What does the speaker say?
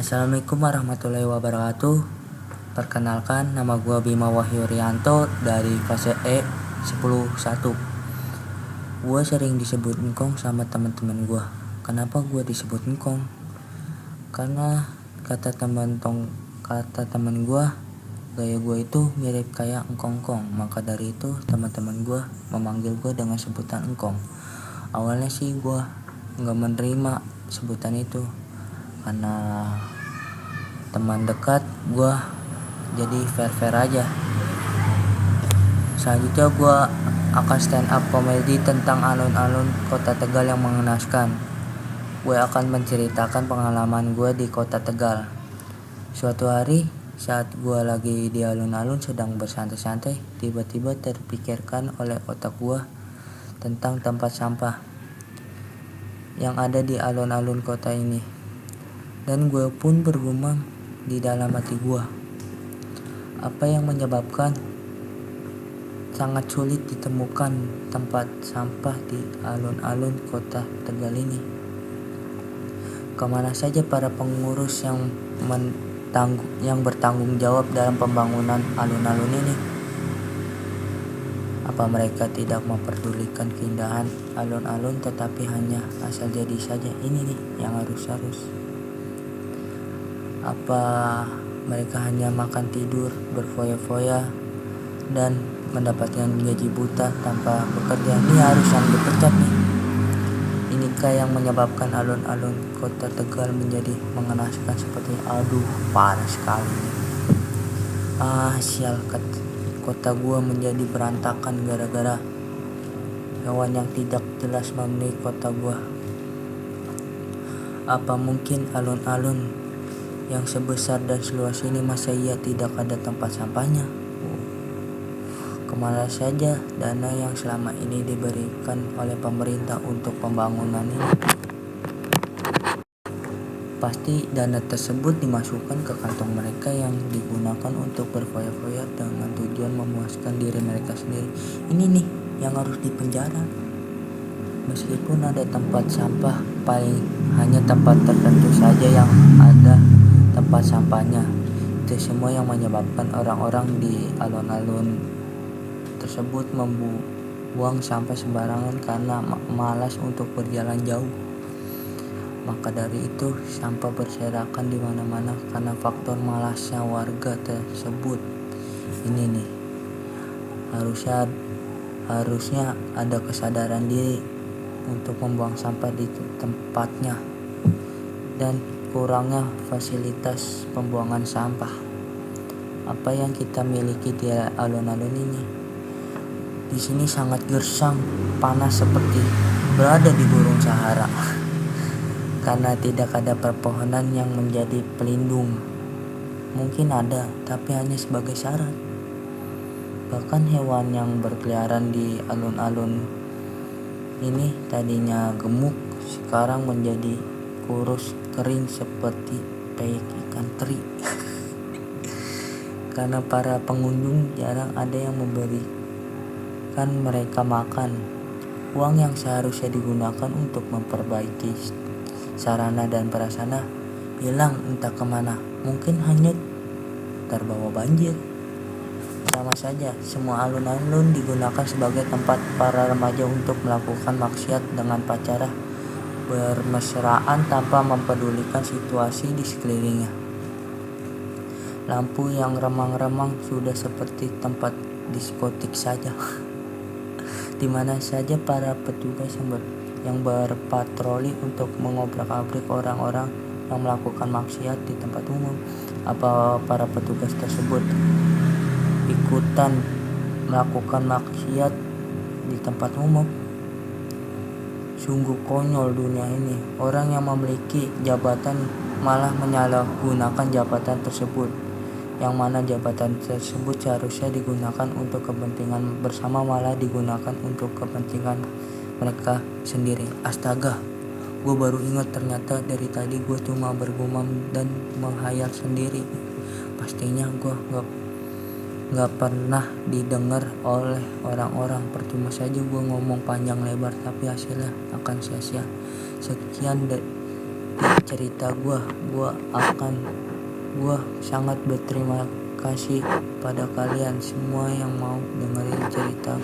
Assalamualaikum warahmatullahi wabarakatuh. Perkenalkan, nama gue Bima Wahyu Rianto dari fase E 10-1. Gue sering disebut engkong sama teman-teman gue. Kenapa gue disebut engkong? Karena kata teman gue, gaya gue itu mirip kayak engkong-engkong. Maka dari itu teman-teman gue memanggil gue dengan sebutan engkong. Awalnya sih gue nggak menerima sebutan itu, karena teman dekat gue jadi fair aja. Selanjutnya gue akan stand up komedi tentang alun-alun kota Tegal yang mengenaskan. Gue akan menceritakan pengalaman gue di kota Tegal. Suatu hari saat gue lagi di alun-alun sedang bersantai-santai, tiba-tiba terpikirkan oleh otak gue tentang tempat sampah yang ada di alun-alun kota ini. Dan gue pun bergumam di dalam hati gue, apa yang menyebabkan sangat sulit ditemukan tempat sampah di alun-alun kota Tegal ini? Kemana saja para pengurus yang bertanggung jawab dalam pembangunan alun-alun ini? Apa mereka tidak memperdulikan keindahan alun-alun, tetapi hanya asal jadi saja ini nih yang harus? Apa mereka hanya makan tidur, berfoya-foya, dan mendapatkan gaji buta tanpa bekerja? Ini harus yang dipecat nih. Inikah yang menyebabkan alun-alun kota Tegal menjadi mengenaskan seperti aduh, parah sekali. Sial, kota gua menjadi berantakan gara-gara hewan yang tidak jelas memenuhi kota gua. Apa mungkin alun-alun yang sebesar dan seluas ini masa iya tidak ada tempat sampahnya? Kemana saja dana yang selama ini diberikan oleh pemerintah untuk pembangunan ini? Pasti dana tersebut dimasukkan ke kantong mereka yang digunakan untuk berfoya-foya dengan tujuan memuaskan diri mereka sendiri. Ini nih yang harus dipenjara. Meskipun ada tempat sampah, paling hanya tempat tertentu saja yang ada tempat sampahnya. Itu semua yang menyebabkan orang-orang di alun-alun tersebut membuang sampah sembarangan karena malas untuk berjalan jauh. Maka dari itu sampah berserakan di mana-mana karena faktor malasnya warga tersebut. Ini nih harusnya ada kesadaran diri untuk membuang sampah di tempatnya dan kurangnya fasilitas pembuangan sampah. Apa yang kita miliki di alun-alun ini? Di sini sangat gersang, panas seperti berada di gurun Sahara. Karena tidak ada perpohonan yang menjadi pelindung. Mungkin ada, tapi hanya sebagai syarat. Bahkan hewan yang berkeliaran di alun-alun ini tadinya gemuk, sekarang menjadi kurus kering seperti peyek ikan teri. Karena para pengunjung jarang ada yang memberikan mereka makan. Uang yang seharusnya digunakan untuk memperbaiki sarana dan prasarana hilang entah kemana. Mungkin hanya terbawa banjir. Sama saja, semua alun-alun digunakan sebagai tempat para remaja untuk melakukan maksiat dengan pacara bermesraan tanpa mempedulikan situasi di sekelilingnya. Lampu yang remang-remang sudah seperti tempat diskotik saja. Di mana saja para petugas yang berpatroli untuk mengobrak-abrik orang-orang yang melakukan maksiat di tempat umum? Apa para petugas tersebut ikutan melakukan maksiat di tempat umum? Sungguh konyol dunia ini. Orang yang memiliki jabatan malah menyalahgunakan jabatan tersebut, yang mana jabatan tersebut seharusnya digunakan untuk kepentingan bersama malah digunakan untuk kepentingan mereka sendiri. Astaga, gue baru ingat ternyata dari tadi gue cuma bergumam dan menghayal sendiri. Pastinya gue gak pernah didengar oleh orang-orang. Percuma saja gue ngomong panjang lebar, tapi hasilnya akan sia-sia. Sekian dari cerita gue sangat berterima kasih pada kalian semua yang mau dengerin cerita